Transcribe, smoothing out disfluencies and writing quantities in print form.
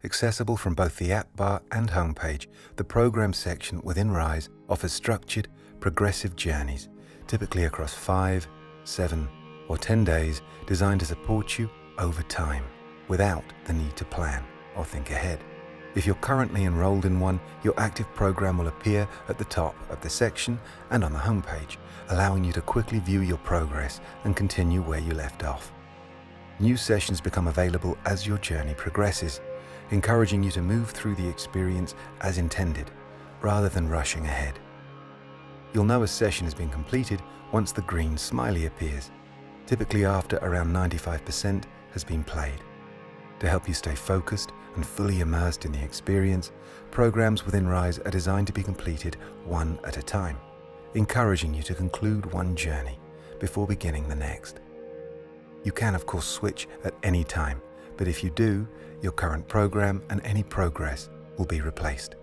Accessible from both the app bar and homepage, the program section within Rise offers structured, progressive journeys, typically across 5, 7, or 10 days, designed to support you over time, without the need to plan or think ahead. If you're currently enrolled in one, your active program will appear at the top of the section and on the homepage, allowing you to quickly view your progress and continue where you left off. New sessions become available as your journey progresses, encouraging you to move through the experience as intended, rather than rushing ahead. You'll know a session has been completed once the green smiley appears, typically after around 95% has been played. To help you stay focused and fully immersed in the experience, programs within Rise are designed to be completed one at a time, encouraging you to conclude one journey before beginning the next. You can, of course, switch at any time, but if you do, your current program and any progress will be replaced.